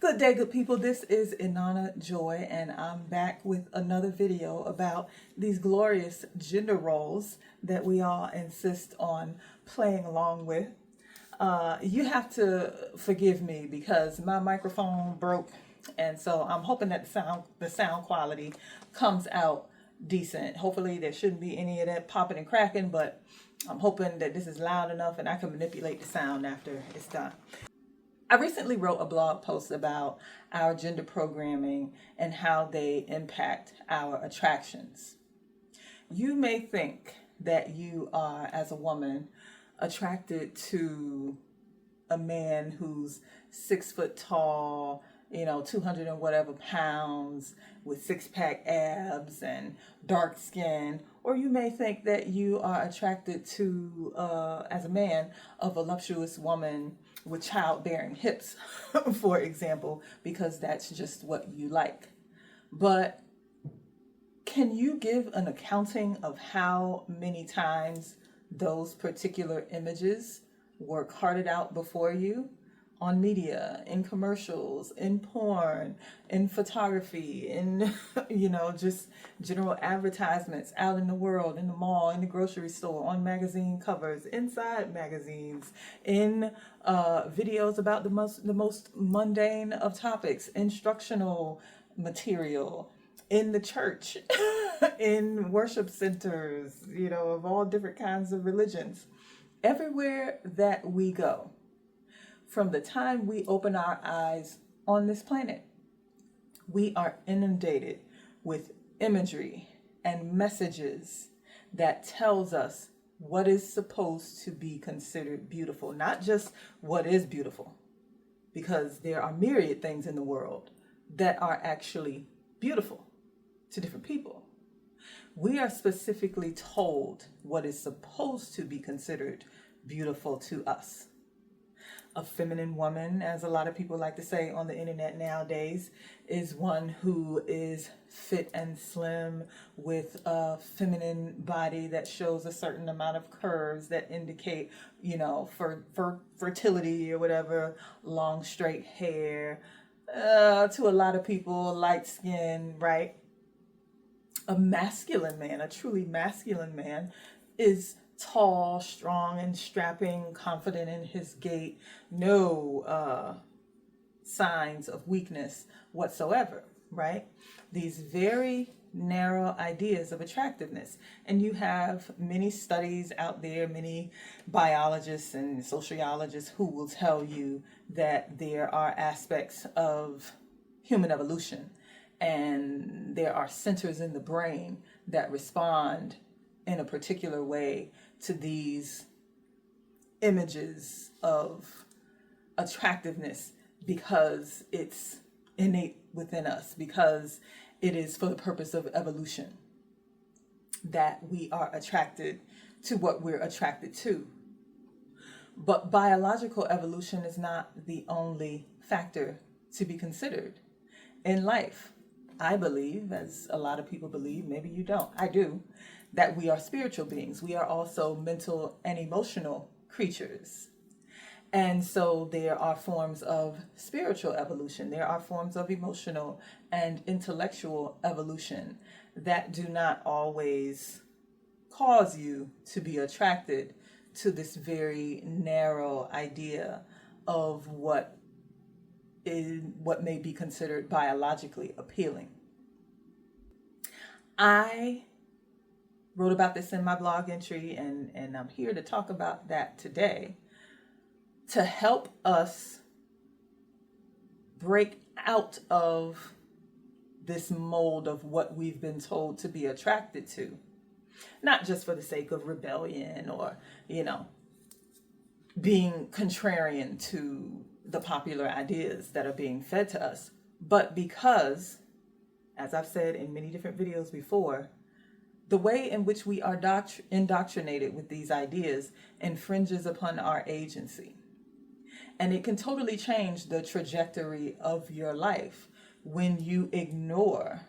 Good day, good people. This is Inanna Joy, and I'm back with another video about these glorious gender roles that we all insist on playing along with. You have to forgive me because my microphone broke, and so I'm hoping that the sound quality comes out decent. Hopefully, there shouldn't be any of that popping and cracking, but I'm hoping that this is loud enough and I can manipulate the sound after it's done. I recently wrote a blog post about our gender programming and how they impact our attractions. You may think that you are, as a woman, attracted to a man who's 6 foot tall, 200 and whatever pounds, with six-pack abs and dark skin. Or you may think that you are attracted to, as a man, a voluptuous woman with childbearing hips, for example, because that's just what you like. But can you give an accounting of how many times those particular images were carted out before you on media, in commercials, in porn, in photography, in, just general advertisements out in the world, in the mall, in the grocery store, on magazine covers, inside magazines, in videos about the most mundane of topics, instructional material, in the church, in worship centers, of all different kinds of religions. Everywhere that we go, from the time we open our eyes on this planet, we are inundated with imagery and messages that tells us what is supposed to be considered beautiful, not just what is beautiful, because there are myriad things in the world that are actually beautiful to different people. We are specifically told what is supposed to be considered beautiful to us. A feminine woman, as a lot of people like to say on the internet nowadays, is one who is fit and slim with a feminine body that shows a certain amount of curves that indicate, for fertility or whatever, long straight hair, to a lot of people, light skin, right? A masculine man, a truly masculine man, is tall, strong, and strapping, confident in his gait, no signs of weakness whatsoever, right? These very narrow ideas of attractiveness. And you have many studies out there, many biologists and sociologists who will tell you that there are aspects of human evolution and there are centers in the brain that respond in a particular way to these images of attractiveness because it's innate within us, because it is for the purpose of evolution that we are attracted to what we're attracted to. But biological evolution is not the only factor to be considered in life. I believe, as a lot of people believe, maybe you don't, I do, that we are spiritual beings. We are also mental and emotional creatures. And so there are forms of spiritual evolution. There are forms of emotional and intellectual evolution that do not always cause you to be attracted to this very narrow idea of what may be considered biologically appealing. I wrote about this in my blog entry, and I'm here to talk about that today to help us break out of this mold of what we've been told to be attracted to, not just for the sake of rebellion or, being contrarian to the popular ideas that are being fed to us, but because, as I've said in many different videos before, the way in which we are indoctrinated with these ideas infringes upon our agency. And it can totally change the trajectory of your life when you ignore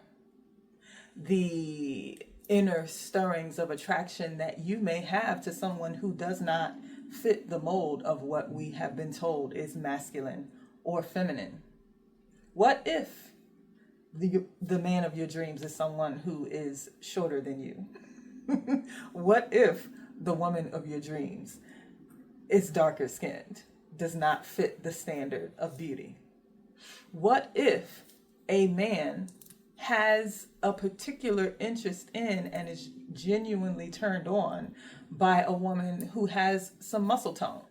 the inner stirrings of attraction that you may have to someone who does not fit the mold of what we have been told is masculine or feminine. What if the man of your dreams is someone who is shorter than you? What if the woman of your dreams is darker skinned, does not fit the standard of beauty? What if a man has a particular interest in and is genuinely turned on by a woman who has some muscle tone?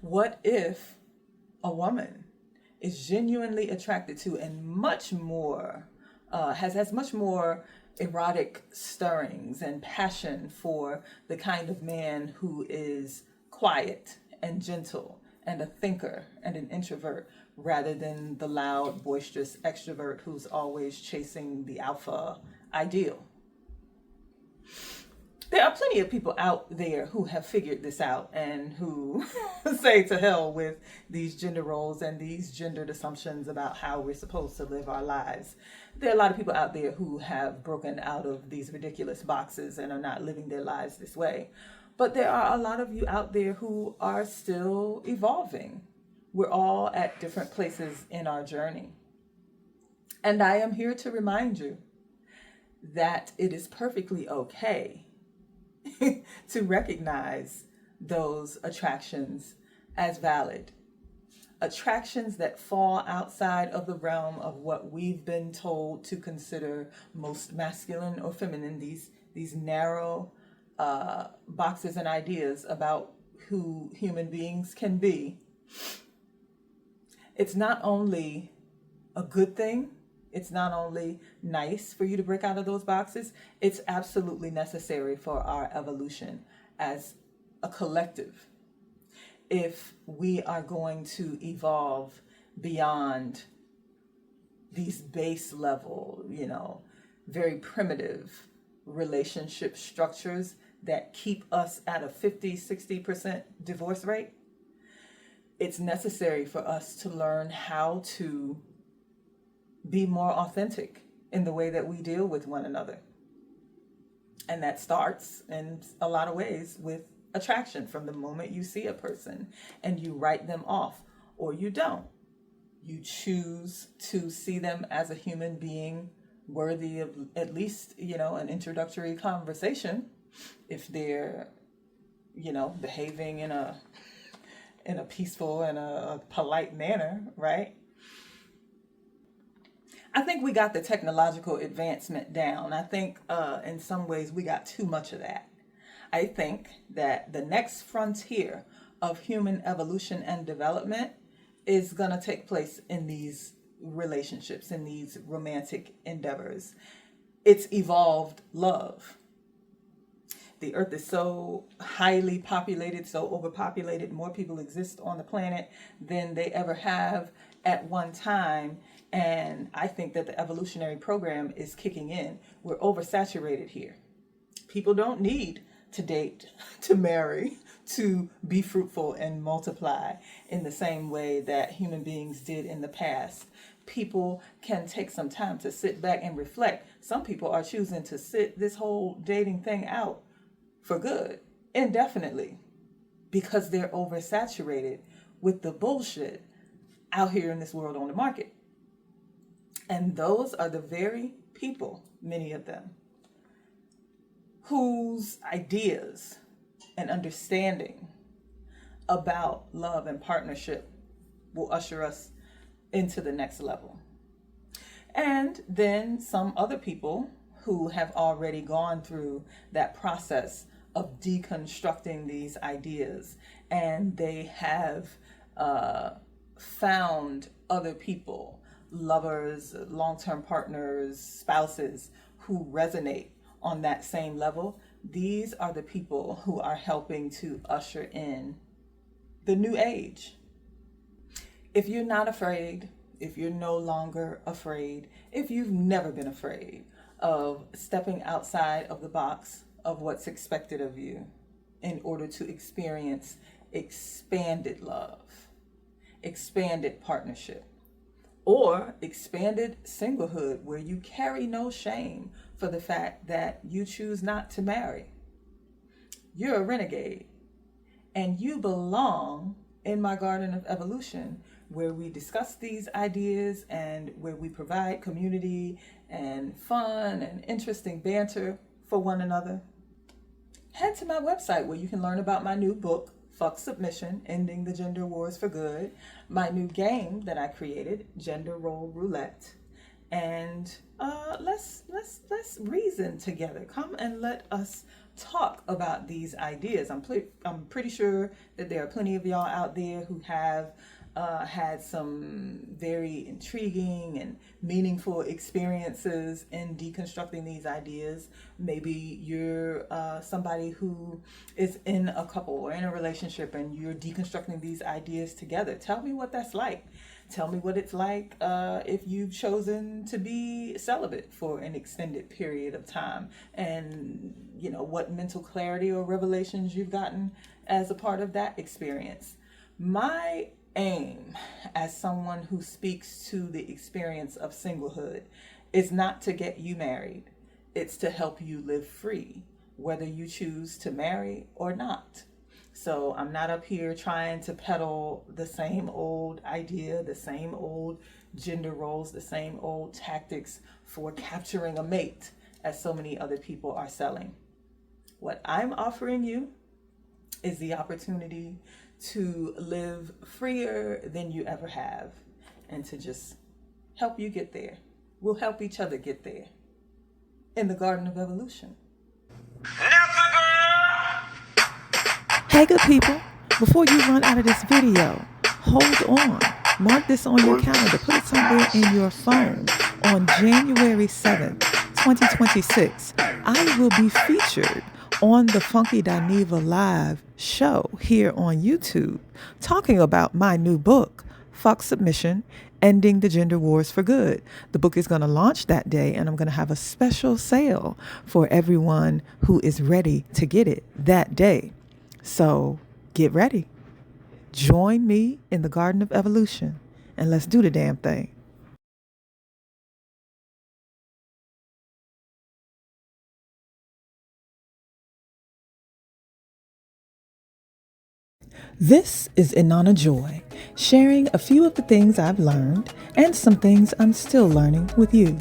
What if a woman is genuinely attracted to and much more, has much more erotic stirrings and passion for the kind of man who is quiet and gentle and a thinker and an introvert, rather than the loud, boisterous extrovert who's always chasing the alpha ideal? There are plenty of people out there who have figured this out and who say to hell with these gender roles and these gendered assumptions about how we're supposed to live our lives. There are a lot of people out there who have broken out of these ridiculous boxes and are not living their lives this way. But there are a lot of you out there who are still evolving. We're all at different places in our journey. And I am here to remind you that it is perfectly okay to recognize those attractions as valid. Attractions that fall outside of the realm of what we've been told to consider most masculine or feminine, these narrow boxes and ideas about who human beings can be. It's not only a good thing, it's not only nice for you to break out of those boxes, it's absolutely necessary for our evolution as a collective. If we are going to evolve beyond these base level, very primitive relationship structures that keep us at a 50-60% divorce rate, it's necessary for us to learn how to be more authentic in the way that we deal with one another. And that starts in a lot of ways with attraction. From the moment you see a person and you write them off, or you don't, you choose to see them as a human being worthy of at least, an introductory conversation. If they're, behaving in a peaceful and a polite manner, right? I think we got the technological advancement down. I think in some ways we got too much of that. I think that the next frontier of human evolution and development is going to take place in these relationships, in these romantic endeavors. It's evolved love. The earth is so highly populated, so overpopulated, more people exist on the planet than they ever have at one time. And I think that the evolutionary program is kicking in. We're oversaturated here. People don't need to date, to marry, to be fruitful and multiply in the same way that human beings did in the past. People can take some time to sit back and reflect. Some people are choosing to sit this whole dating thing out for good, indefinitely, because they're oversaturated with the bullshit out here in this world on the market. And those are the very people, many of them, whose ideas and understanding about love and partnership will usher us into the next level. And then some other people who have already gone through that process of deconstructing these ideas, and they have found other people, lovers, long-term partners, spouses who resonate on that same level. These are the people who are helping to usher in the new age. If you're not afraid, if you're no longer afraid, if you've never been afraid of stepping outside of the box of what's expected of you in order to experience expanded love, expanded partnership, or expanded singlehood, where you carry no shame for the fact that you choose not to marry, you're a renegade and you belong in my garden of evolution, where we discuss these ideas and where we provide community and fun and interesting banter for one another. Head to my website where you can learn about my new book, Fuck Submission, Ending the Gender Wars for Good, my new game that I created, Gender Role Roulette, and let's reason together. Come and let us talk about these ideas. I'm pretty sure that there are plenty of y'all out there who have had some very intriguing and meaningful experiences in deconstructing these ideas. Maybe you're somebody who is in a couple or in a relationship and you're deconstructing these ideas together. Tell me what that's like. Tell me what it's like if you've chosen to be celibate for an extended period of time, and what mental clarity or revelations you've gotten as a part of that experience. My aim as someone who speaks to the experience of singlehood is not to get you married. It's to help you live free, whether you choose to marry or not. So I'm not up here trying to peddle the same old idea, the same old gender roles, the same old tactics for capturing a mate as so many other people are selling. What I'm offering you is the opportunity to live freer than you ever have, and to just help you get there. We'll help each other get there in the Garden of Evolution. Hey good people, before you run out of this video, hold on. Mark this on your calendar. Put it somewhere in your phone. On January 7th, 2026, I will be featured on the Funky Dineva Live show here on YouTube, talking about my new book, Fuck Submission, Ending the Gender Wars for Good. The book is going to launch that day, and I'm going to have a special sale for everyone who is ready to get it that day. So get ready. Join me in the Garden of Evolution, and let's do the damn thing. This is Inanna Joy, sharing a few of the things I've learned and some things I'm still learning with you.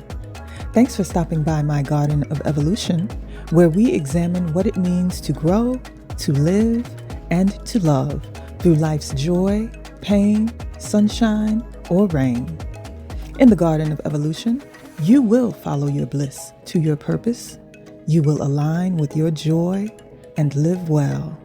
Thanks for stopping by my Garden of Evolution, where we examine what it means to grow, to live, and to love through life's joy, pain, sunshine, or rain. In the Garden of Evolution, you will follow your bliss to your purpose, you will align with your joy, and live well.